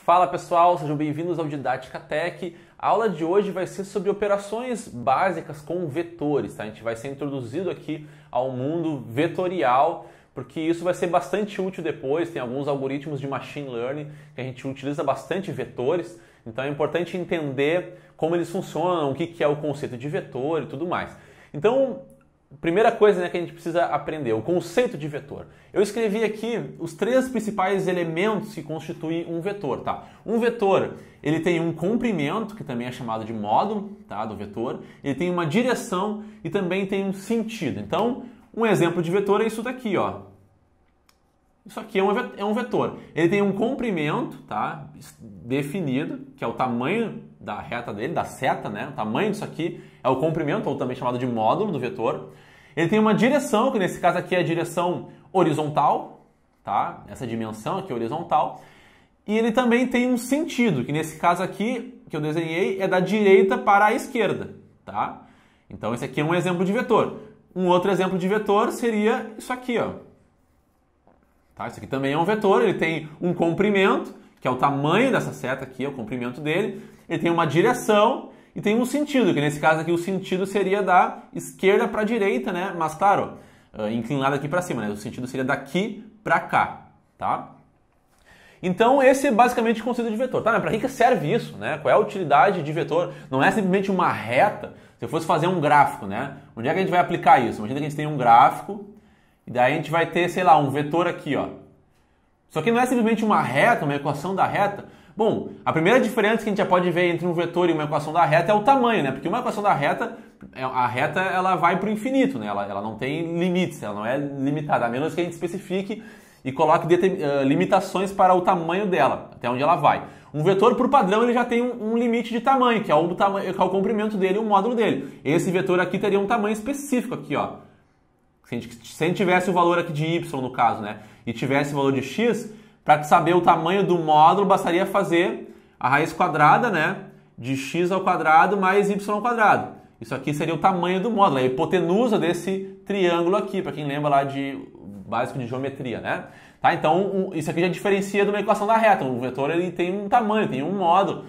Fala pessoal, sejam bem-vindos ao Didática Tech. A aula de hoje vai ser sobre operações básicas com vetores, tá? A gente vai ser introduzido aqui ao mundo vetorial, porque isso vai ser bastante útil depois. Tem alguns algoritmos de machine learning que a gente utiliza bastante vetores, então é importante entender como eles funcionam, o que é o conceito de vetor e tudo mais. Então, primeira coisa, que a gente precisa aprender, o conceito de vetor. Eu escrevi aqui os três principais elementos que constituem um vetor, tá? Um vetor, ele tem um comprimento, que também é chamado de módulo, tá, do vetor. Ele tem uma direção e também tem um sentido. Então, um exemplo de vetor é isso daqui, ó. Isso aqui é um vetor. Ele tem um comprimento, tá, definido, que é o tamanho da reta dele, da seta, né? O tamanho disso aqui é o comprimento, ou também chamado de módulo do vetor. Ele tem uma direção, que nesse caso aqui é a direção horizontal, tá? Essa dimensão aqui é horizontal. E ele também tem um sentido, que nesse caso aqui, que eu desenhei, é da direita para a esquerda, tá? Então esse aqui é um exemplo de vetor. Um outro exemplo de vetor seria isso aqui, ó. Tá? Isso aqui também é um vetor, ele tem um comprimento, que é o tamanho dessa seta aqui, é o comprimento dele. Ele tem uma direção e tem um sentido, que nesse caso aqui o sentido seria da esquerda para a direita, né? Mas claro, inclinado aqui para cima, né? O sentido seria daqui para cá, tá? Então esse é basicamente o conceito de vetor, tá? Mas para que serve isso, né? Qual é a utilidade de vetor? Não é simplesmente uma reta. Se eu fosse fazer um gráfico, né? Onde é que a gente vai aplicar isso? Imagina que a gente tem um gráfico e daí a gente vai ter, sei lá, um vetor aqui, ó. Isso aqui não é simplesmente uma reta, uma equação da reta. Bom, a primeira diferença que a gente já pode ver entre um vetor e uma equação da reta é o tamanho, né? Porque uma equação da reta, a reta ela vai para o infinito, né? Ela não tem limites, ela não é limitada, a menos que a gente especifique e coloque limitações para o tamanho dela, até onde ela vai. Um vetor, por padrão, ele já tem um limite de tamanho, que é o comprimento dele, o módulo dele. Esse vetor aqui teria um tamanho específico aqui, ó. Se a gente tivesse o valor aqui de y, no caso, né? E tivesse o valor de x, para saber o tamanho do módulo, bastaria fazer a raiz quadrada, né, de x ao quadrado mais y ao quadrado. Isso aqui seria o tamanho do módulo, a hipotenusa desse triângulo aqui, para quem lembra lá de básico de geometria, né? Tá? Então, isso aqui já diferencia de uma equação da reta. Um vetor ele tem um tamanho, tem um módulo.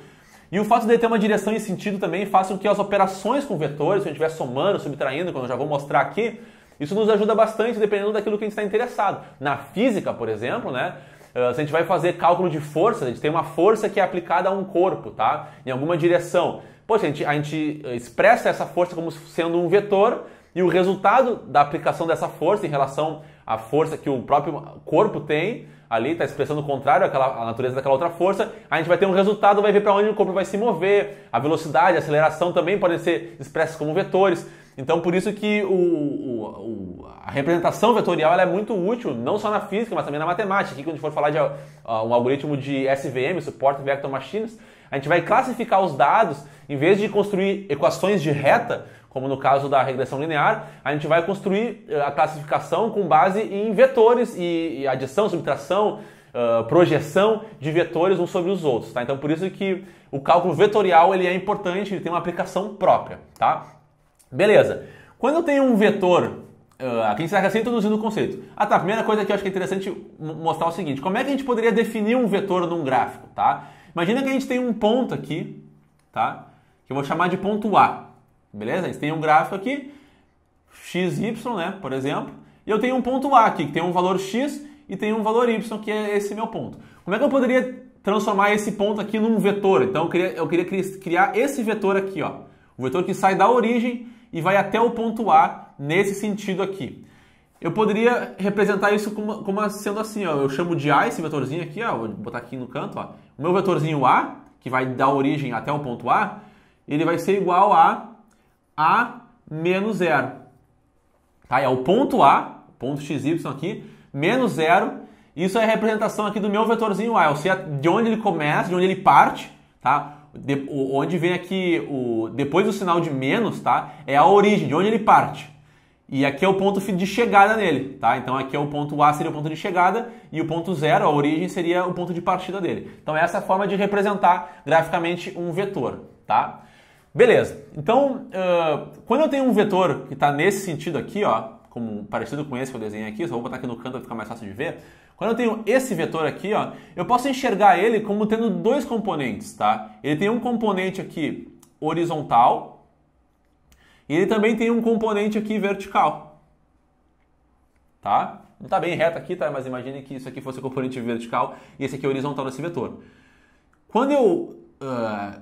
E o fato de ele ter uma direção e sentido também faz com que as operações com vetores, se a gente estiver somando, subtraindo, como eu já vou mostrar aqui, isso nos ajuda bastante dependendo daquilo que a gente está interessado. Na física, por exemplo, né? Se a gente vai fazer cálculo de força, a gente tem uma força que é aplicada a um corpo, tá? Em alguma direção. Poxa, a gente expressa essa força como sendo um vetor e o resultado da aplicação dessa força em relação à força que o próprio corpo tem, ali está expressando o contrário à natureza daquela outra força, a gente vai ter um resultado, vai ver para onde o corpo vai se mover, a velocidade, a aceleração também podem ser expressas como vetores. Então, por isso que a representação vetorial ela é muito útil, não só na física, mas também na matemática. Aqui, quando a gente for falar de um algoritmo de SVM, Support Vector Machines, a gente vai classificar os dados, em vez de construir equações de reta, como no caso da regressão linear, a gente vai construir a classificação com base em vetores e adição, subtração, projeção de vetores uns sobre os outros. Tá? Então, por isso que o cálculo vetorial ele é importante, ele tem uma aplicação própria. Tá? Beleza. Quando eu tenho um vetor, aqui a gente está introduzindo o conceito. Tá, a primeira coisa que eu acho que é interessante mostrar é o seguinte, como é que a gente poderia definir um vetor num gráfico, tá? Imagina que a gente tem um ponto aqui, tá? Que eu vou chamar de ponto A, beleza? A gente tem um gráfico aqui, x, y, né, por exemplo, e eu tenho um ponto A aqui, que tem um valor x e tem um valor y, que é esse meu ponto. Como é que eu poderia transformar esse ponto aqui num vetor? Então eu queria criar esse vetor aqui, ó. O vetor que sai da origem e vai até o ponto A nesse sentido aqui. Eu poderia representar isso como sendo assim, ó. Eu chamo de A esse vetorzinho aqui, ó. Vou botar aqui no canto, ó. O meu vetorzinho A, que vai da origem até o ponto A, ele vai ser igual a menos 0. Tá? É o ponto A, ponto XY aqui, menos 0. Isso é a representação aqui do meu vetorzinho A. Eu sei de onde ele começa, de onde ele parte, tá? Onde vem aqui, depois do sinal de menos, tá? É a origem, de onde ele parte. E aqui é o ponto de chegada nele, tá? Então aqui é o ponto A, seria o ponto de chegada, e o ponto 0, a origem, seria o ponto de partida dele. Então essa é a forma de representar graficamente um vetor, tá? Beleza. Então, quando eu tenho um vetor que está nesse sentido aqui, ó, parecido com esse que eu desenhei aqui, só vou botar aqui no canto para ficar mais fácil de ver. Quando eu tenho esse vetor aqui, ó, eu posso enxergar ele como tendo dois componentes, tá? Ele tem um componente aqui horizontal e ele também tem um componente aqui vertical, tá? Não tá bem reto aqui, tá? Mas imagine que isso aqui fosse o componente vertical e esse aqui é horizontal desse vetor. Quando eu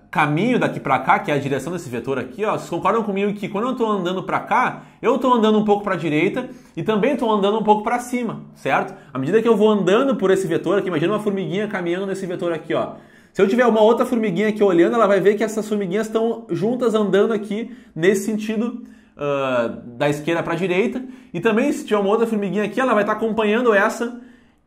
caminho daqui para cá, que é a direção desse vetor aqui, ó, vocês concordam comigo que quando eu estou andando para cá, eu estou andando um pouco para a direita e também estou andando um pouco para cima, certo? À medida que eu vou andando por esse vetor aqui, imagina uma formiguinha caminhando nesse vetor aqui, ó. Se eu tiver uma outra formiguinha aqui olhando, ela vai ver que essas formiguinhas estão juntas andando aqui nesse sentido da esquerda para a direita. E também se tiver uma outra formiguinha aqui, ela vai estar acompanhando essa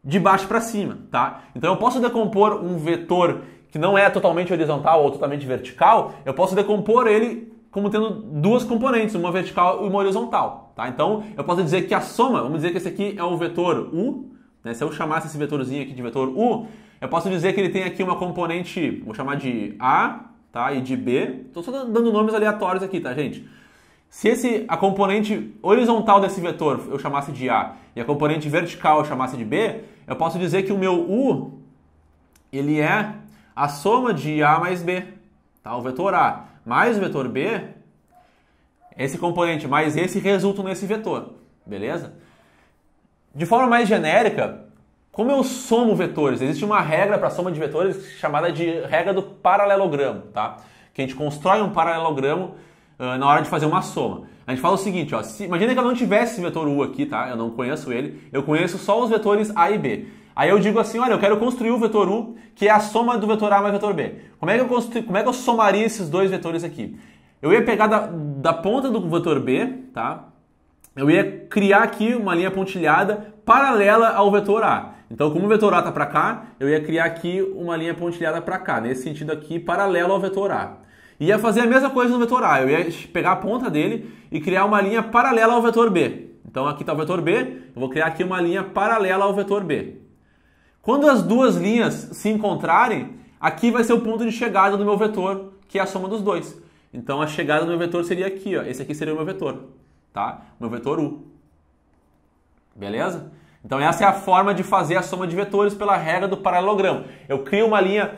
de baixo para cima, tá? Então eu posso decompor um vetor que não é totalmente horizontal ou totalmente vertical, eu posso decompor ele como tendo duas componentes, uma vertical e uma horizontal, tá? Então, eu posso dizer que a soma, vamos dizer que esse aqui é o vetor U, né? Se eu chamasse esse vetorzinho aqui de vetor U, eu posso dizer que ele tem aqui uma componente, vou chamar de A, tá? E de B. Estou só dando nomes aleatórios aqui, tá, gente? Se a componente horizontal desse vetor eu chamasse de A e a componente vertical eu chamasse de B, eu posso dizer que o meu U, ele é a soma de A mais B, tá? O vetor A mais o vetor B, esse componente mais esse resultam nesse vetor, beleza? De forma mais genérica, como eu somo vetores? Existe uma regra para soma de vetores chamada de regra do paralelogramo, tá? Que a gente constrói um paralelogramo na hora de fazer uma soma. A gente fala o seguinte, ó, imagina que eu não tivesse esse vetor U aqui, tá? Eu não conheço ele, eu conheço só os vetores A e B. Aí eu digo assim, olha, eu quero construir o vetor U, que é a soma do vetor A mais vetor B. Como é que eu somaria esses dois vetores aqui? Eu ia pegar da ponta do vetor B, tá? Eu ia criar aqui uma linha pontilhada paralela ao vetor A. Então, como o vetor A está para cá, eu ia criar aqui uma linha pontilhada para cá, nesse sentido aqui, paralelo ao vetor A. Ia fazer a mesma coisa no vetor A, eu ia pegar a ponta dele e criar uma linha paralela ao vetor B. Então, aqui está o vetor B, eu vou criar aqui uma linha paralela ao vetor B. Quando as duas linhas se encontrarem, aqui vai ser o ponto de chegada do meu vetor, que é a soma dos dois. Então a chegada do meu vetor seria aqui, ó. Esse aqui seria o meu vetor, tá? O meu vetor U. Beleza? Então essa é a forma de fazer a soma de vetores pela regra do paralelogramo. Eu crio uma linha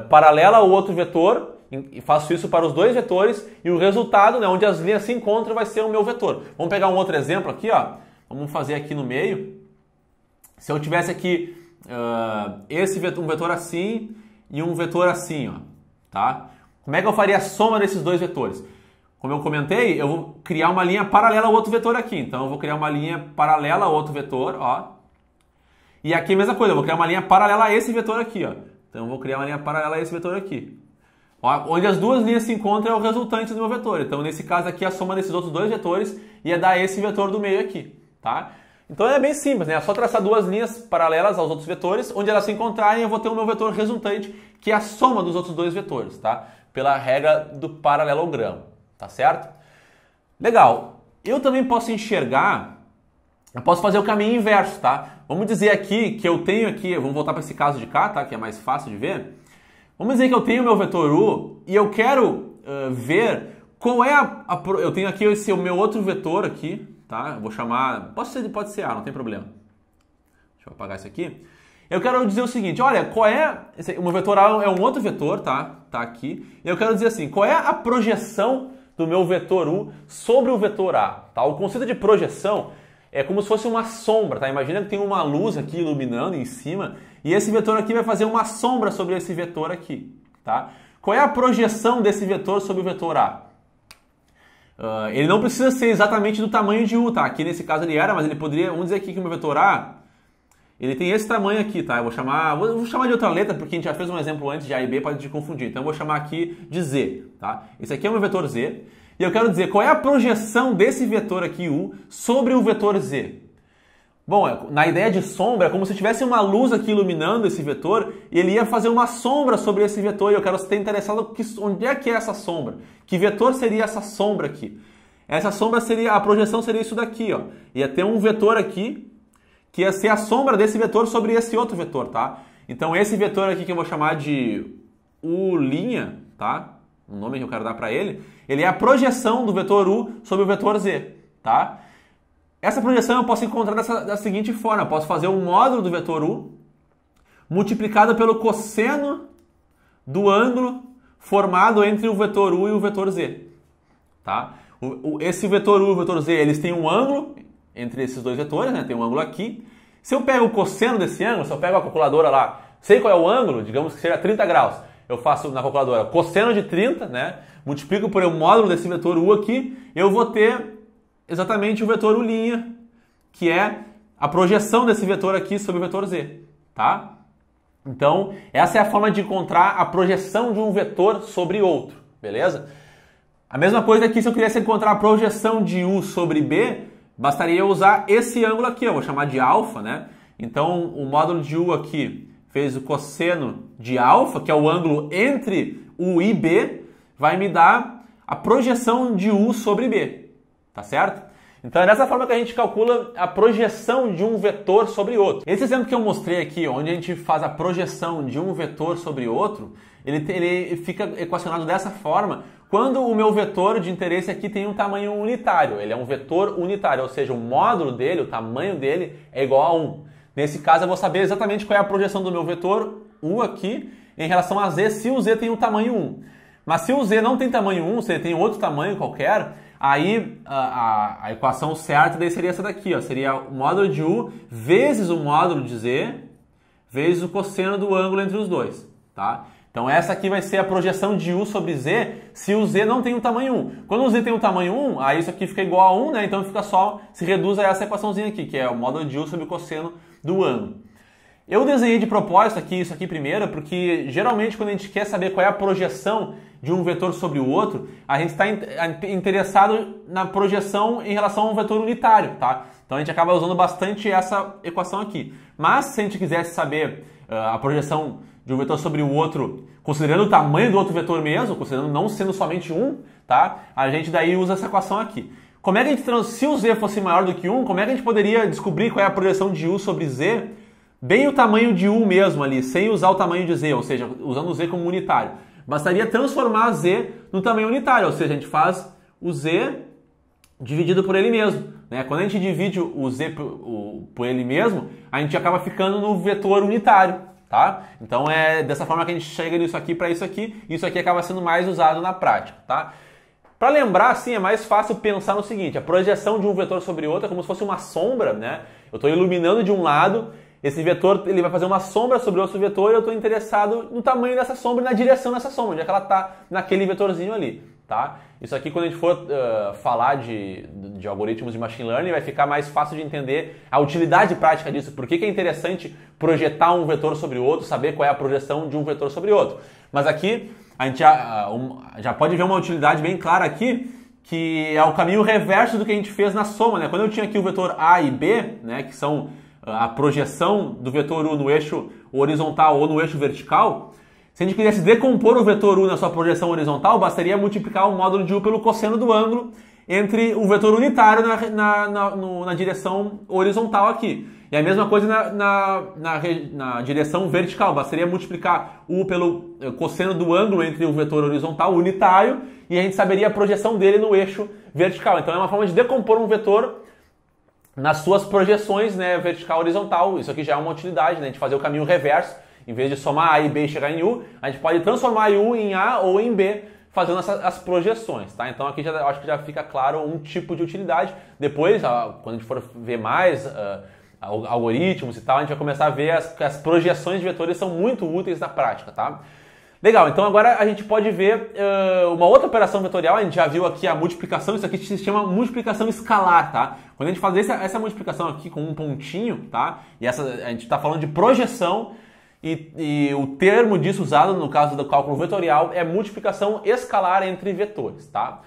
paralela ao outro vetor e faço isso para os dois vetores e o resultado, né, onde as linhas se encontram, vai ser o meu vetor. Vamos pegar um outro exemplo aqui, ó. Vamos fazer aqui no meio. Se eu tivesse aqui um vetor assim e um vetor assim, ó, tá? Como é que eu faria a soma desses dois vetores? Como eu comentei, eu vou criar uma linha paralela ao outro vetor aqui. Então eu vou criar uma linha paralela ao outro vetor, ó. E aqui a mesma coisa, eu vou criar uma linha paralela a esse vetor aqui, ó. Então eu vou criar uma linha paralela a esse vetor aqui. Ó, onde as duas linhas se encontram é o resultante do meu vetor. Então nesse caso aqui a soma desses outros dois vetores ia dar esse vetor do meio aqui, tá? Então é bem simples, né? É só traçar duas linhas paralelas aos outros vetores, onde elas se encontrarem eu vou ter o meu vetor resultante, que é a soma dos outros dois vetores, tá? Pela regra do paralelogramo, tá certo? Legal. Eu também posso enxergar, eu posso fazer o caminho inverso, tá? Vamos dizer aqui que eu tenho aqui, vamos voltar para esse caso de cá, tá? Que é mais fácil de ver. Vamos dizer que eu tenho o meu vetor U e eu quero ver qual é eu tenho aqui o meu outro vetor aqui, tá? Eu vou chamar, pode ser A, não tem problema. Deixa eu apagar isso aqui. Eu quero dizer o seguinte, olha, o meu vetor A é um outro vetor, tá? Tá aqui. E eu quero dizer assim, qual é a projeção do meu vetor U sobre o vetor A, tá? O conceito de projeção é como se fosse uma sombra, tá? Imagina que tem uma luz aqui iluminando em cima e esse vetor aqui vai fazer uma sombra sobre esse vetor aqui, tá? Qual é a projeção desse vetor sobre o vetor A? Ele não precisa ser exatamente do tamanho de U, tá? Aqui nesse caso ele era, mas ele poderia, vamos dizer aqui que o meu vetor A, ele tem esse tamanho aqui, tá? Eu vou chamar de outra letra, porque a gente já fez um exemplo antes de A e B, pode te confundir. Então eu vou chamar aqui de Z, tá? Esse aqui é o meu vetor Z. E eu quero dizer qual é a projeção desse vetor aqui, U, sobre o vetor Z. Bom, na ideia de sombra, é como se tivesse uma luz aqui iluminando esse vetor e ele ia fazer uma sombra sobre esse vetor e eu quero estar interessado onde é que é essa sombra. Que vetor seria essa sombra aqui? Essa sombra seria, a projeção seria isso daqui, ó. Ia ter um vetor aqui que ia ser a sombra desse vetor sobre esse outro vetor, tá? Então esse vetor aqui que eu vou chamar de U', tá? O nome que eu quero dar para ele é a projeção do vetor U sobre o vetor Z, tá? Essa projeção eu posso encontrar da seguinte forma, eu posso fazer o módulo do vetor u multiplicado pelo cosseno do ângulo formado entre o vetor u e o vetor z. Tá? Esse vetor u e o vetor z, eles têm um ângulo entre esses dois vetores, né? Tem um ângulo aqui. Se eu pego o cosseno desse ângulo, se eu pego a calculadora lá, sei qual é o ângulo, digamos que seja 30 graus, eu faço na calculadora cosseno de 30, né? Multiplico por o módulo desse vetor u aqui, eu vou ter exatamente o vetor u', que é a projeção desse vetor aqui sobre o vetor z, tá? Então, essa é a forma de encontrar a projeção de um vetor sobre outro, beleza? A mesma coisa aqui, se eu quisesse encontrar a projeção de u sobre b, bastaria eu usar esse ângulo aqui, eu vou chamar de alfa, né? Então, o módulo de u aqui vezes o cosseno de alfa, que é o ângulo entre u e b, vai me dar a projeção de u sobre b, tá certo? Então é dessa forma que a gente calcula a projeção de um vetor sobre outro. Esse exemplo que eu mostrei aqui, onde a gente faz a projeção de um vetor sobre outro, ele fica equacionado dessa forma quando o meu vetor de interesse aqui tem um tamanho unitário. Ele é um vetor unitário, ou seja, o módulo dele, o tamanho dele é igual a 1. Nesse caso eu vou saber exatamente qual é a projeção do meu vetor u aqui em relação a z, se o z tem um tamanho 1. Mas se o z não tem tamanho 1, se ele tem outro tamanho qualquer, aí a equação certa daí seria essa daqui, ó, seria o módulo de u vezes o módulo de z vezes o cosseno do ângulo entre os dois, tá? Então essa aqui vai ser a projeção de u sobre z se o z não tem um tamanho 1. Quando o z tem um tamanho 1, aí isso aqui fica igual a 1, né? Então fica só, se reduz a essa equaçãozinha aqui, que é o módulo de u sobre o cosseno do ângulo. Eu desenhei de propósito aqui isso aqui primeiro, porque geralmente quando a gente quer saber qual é a projeção de um vetor sobre o outro, a gente está interessado na projeção em relação a um vetor unitário, tá? Então a gente acaba usando bastante essa equação aqui. Mas se a gente quisesse saber a projeção de um vetor sobre o outro, considerando o tamanho do outro vetor mesmo, considerando não sendo somente um, tá? A gente daí usa essa equação aqui. Como é que a gente, se o z fosse maior do que 1, como é que a gente poderia descobrir qual é a projeção de u sobre z, bem o tamanho de u mesmo ali, sem usar o tamanho de z, ou seja, usando o z como unitário? Bastaria transformar z no tamanho unitário, ou seja, a gente faz o z dividido por ele mesmo, né? Quando a gente divide o z por ele mesmo, a gente acaba ficando no vetor unitário, tá? Então é dessa forma que a gente chega nisso aqui para isso aqui acaba sendo mais usado na prática, tá? Para lembrar, assim, é mais fácil pensar no seguinte, a projeção de um vetor sobre outro é como se fosse uma sombra, né? Eu estou iluminando de um lado, esse vetor ele vai fazer uma sombra sobre outro vetor e eu estou interessado no tamanho dessa sombra e na direção dessa sombra, onde é que ela está naquele vetorzinho ali, tá? Isso aqui, quando a gente for falar de algoritmos de machine learning, vai ficar mais fácil de entender a utilidade prática disso, por que é interessante projetar um vetor sobre o outro, saber qual é a projeção de um vetor sobre o outro. Mas aqui, a gente já pode ver uma utilidade bem clara aqui, que é o caminho reverso do que a gente fez na soma, né? Quando eu tinha aqui o vetor A e B, né, que são a projeção do vetor u no eixo horizontal ou no eixo vertical, se a gente quisesse decompor o vetor u na sua projeção horizontal, bastaria multiplicar o módulo de u pelo cosseno do ângulo entre o vetor unitário na direção horizontal aqui. E a mesma coisa na direção vertical, bastaria multiplicar u pelo cosseno do ângulo entre o vetor horizontal unitário e a gente saberia a projeção dele no eixo vertical. Então é uma forma de decompor um vetor nas suas projeções, né, vertical e horizontal. Isso aqui já é uma utilidade, né, de fazer o caminho reverso. Em vez de somar A e B e chegar em U, a gente pode transformar U em A ou em B, fazendo as projeções, tá? Então aqui acho que já fica claro um tipo de utilidade. Depois, quando a gente for ver mais algoritmos e tal, a gente vai começar a ver que as projeções de vetores são muito úteis na prática, tá? Legal, então agora a gente pode ver uma outra operação vetorial. A gente já viu aqui a multiplicação, isso aqui se chama multiplicação escalar, tá? Quando a gente faz essa multiplicação aqui com um pontinho, tá? E a gente está falando de projeção, e o termo disso usado no caso do cálculo vetorial é multiplicação escalar entre vetores, tá?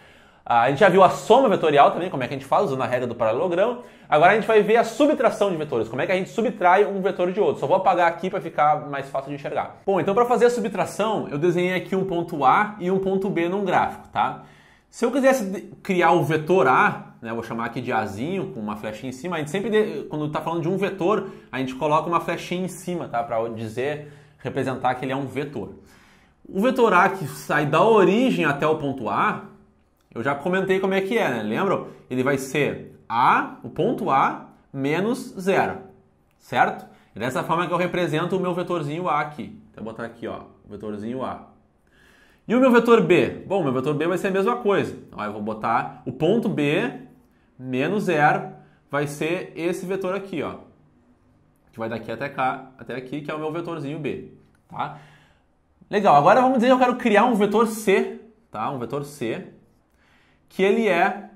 A gente já viu a soma vetorial também, como é que a gente faz, usando a regra do paralelogramo. Agora a gente vai ver a subtração de vetores, como é que a gente subtrai um vetor de outro. Só vou apagar aqui para ficar mais fácil de enxergar. Bom, então para fazer a subtração, eu desenhei aqui um ponto A e um ponto B num gráfico, tá? Se eu quisesse criar o vetor A, né, vou chamar aqui de Azinho, com uma flechinha em cima, a gente sempre, quando está falando de um vetor, a gente coloca uma flechinha em cima, tá? Para representar que ele é um vetor. O vetor A que sai da origem até o ponto A, eu já comentei como é que é, né? Lembram? Ele vai ser o ponto A menos 0, certo? É dessa forma que eu represento o meu vetorzinho A aqui. Então, vou botar aqui, ó, o vetorzinho A. E o meu vetor B? Bom, o meu vetor B vai ser a mesma coisa. Então, eu vou botar o ponto B menos 0, vai ser esse vetor aqui, ó. Que vai daqui até cá, até aqui, que é o meu vetorzinho B, tá? Legal, agora vamos dizer que eu quero criar um vetor C, tá? Um vetor C, que ele é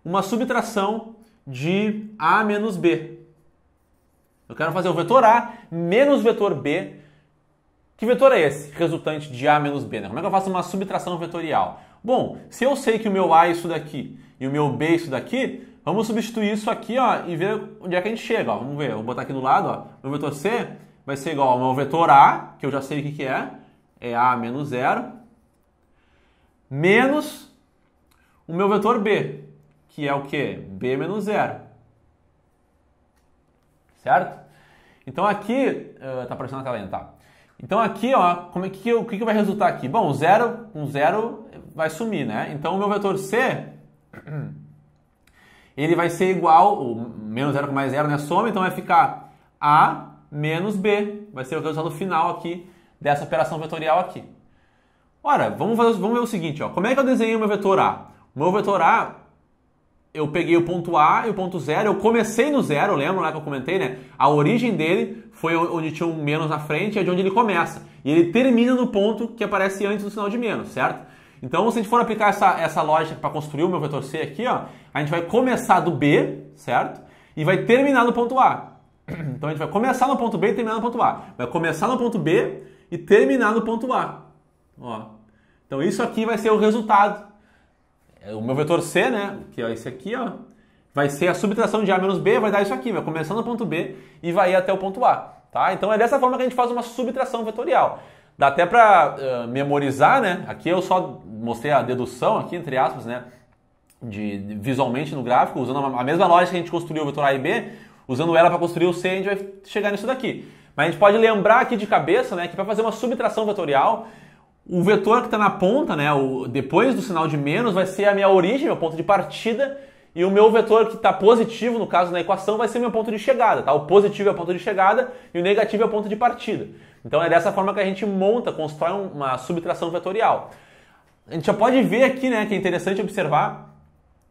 uma subtração de A menos B. Eu quero fazer o vetor A menos o vetor B. Que vetor é esse, resultante de A menos B, né? Como é que eu faço uma subtração vetorial? Bom, se eu sei que o meu A é isso daqui e o meu B é isso daqui, vamos substituir isso aqui, ó, e ver onde é que a gente chega, ó. Vamos ver, vou botar aqui do lado, ó. Meu vetor C vai ser igual ao meu vetor A, que eu já sei o que é A menos 0, menos o meu vetor B, que é o quê? B menos 0. Certo? Então aqui, tá aparecendo na tela ainda, tá? Então aqui, ó, o que vai resultar aqui? Bom, um zero vai sumir, né? Então o meu vetor C, ele vai ser igual, o menos 0 com mais 0, né? Soma, então vai ficar A menos B. Vai ser o resultado final aqui dessa operação vetorial aqui. Ora, vamos ver o seguinte, ó. Como é que eu desenhei o meu vetor A? O meu vetor A, eu peguei o ponto A e o ponto 0, eu comecei no 0, lembra lá que eu comentei, né? A origem dele foi onde tinha um menos na frente, é de onde ele começa. E ele termina no ponto que aparece antes do sinal de menos, certo? Então, se a gente for aplicar essa lógica para construir o meu vetor C aqui, ó, a gente vai começar do B, certo? E vai terminar no ponto A. Então, a gente vai começar no ponto B e terminar no ponto A. Vai começar no ponto B e terminar no ponto A. Ó. Então, isso aqui vai ser o resultado. O meu vetor C, né, que é esse aqui, ó, vai ser a subtração de A menos B, vai dar isso aqui, vai começar no ponto B e vai ir até o ponto A, tá? Então é dessa forma que a gente faz uma subtração vetorial. Dá até para memorizar, né? Aqui eu só mostrei a dedução aqui, entre aspas, né, visualmente no gráfico, usando a mesma lógica que a gente construiu o vetor A e B, usando ela para construir o C, a gente vai chegar nisso daqui. Mas a gente pode lembrar aqui de cabeça, né, que para fazer uma subtração vetorial, o vetor que está na ponta, né, depois do sinal de menos, vai ser a minha origem, meu ponto de partida, e o meu vetor que está positivo, no caso na equação, vai ser meu ponto de chegada. Tá? O positivo é o ponto de chegada e o negativo é o ponto de partida. Então é dessa forma que a gente constrói uma subtração vetorial. A gente já pode ver aqui, né, que é interessante observar,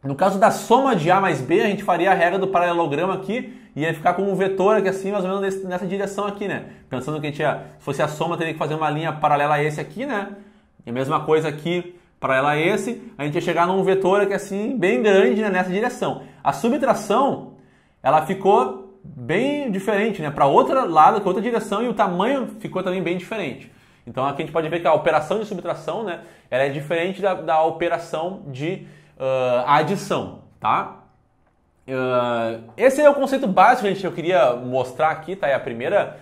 no caso da soma de A mais B, a gente faria a regra do paralelograma aqui, e ia ficar com um vetor aqui assim, mais ou menos nessa direção aqui, né? Pensando que a gente se fosse a soma, teria que fazer uma linha paralela a esse aqui, né? E a mesma coisa aqui, paralela a esse, a gente ia chegar num vetor aqui assim, bem grande, né, nessa direção. A subtração, ela ficou bem diferente, né? Para outro lado, com outra direção, e o tamanho ficou também bem diferente. Então aqui a gente pode ver que a operação de subtração, né, ela é diferente da operação de adição, tá? Esse é o conceito básico que eu queria mostrar aqui, tá? É a primeira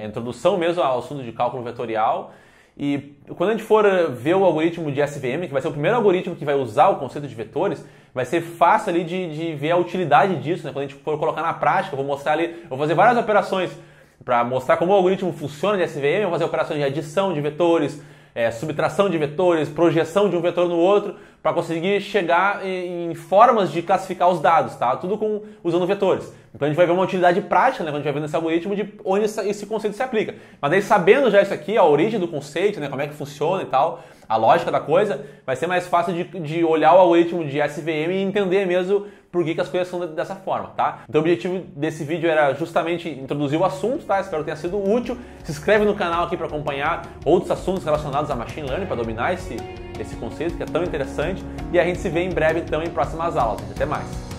introdução mesmo ao assunto de cálculo vetorial. E quando a gente for ver o algoritmo de SVM, que vai ser o primeiro algoritmo que vai usar o conceito de vetores, vai ser fácil ali de ver a utilidade disso, né? Quando a gente for colocar na prática, eu vou mostrar ali, eu vou fazer várias operações para mostrar como o algoritmo funciona de SVM, eu vou fazer operações de adição de vetores, subtração de vetores, projeção de um vetor no outro, para conseguir chegar em formas de classificar os dados, tá? Tudo usando vetores. Então a gente vai ver uma utilidade prática, né? Quando a gente vai ver nesse algoritmo de onde esse conceito se aplica. Mas daí sabendo já isso aqui, a origem do conceito, né? Como é que funciona e tal, a lógica da coisa, vai ser mais fácil de olhar o algoritmo de SVM e entender mesmo por que as coisas são dessa forma, tá? Então o objetivo desse vídeo era justamente introduzir o assunto, tá? Espero que tenha sido útil. Se inscreve no canal aqui para acompanhar outros assuntos relacionados a Machine Learning, para dominar esse conceito que é tão interessante. E a gente se vê em breve, então, em próximas aulas. Até mais!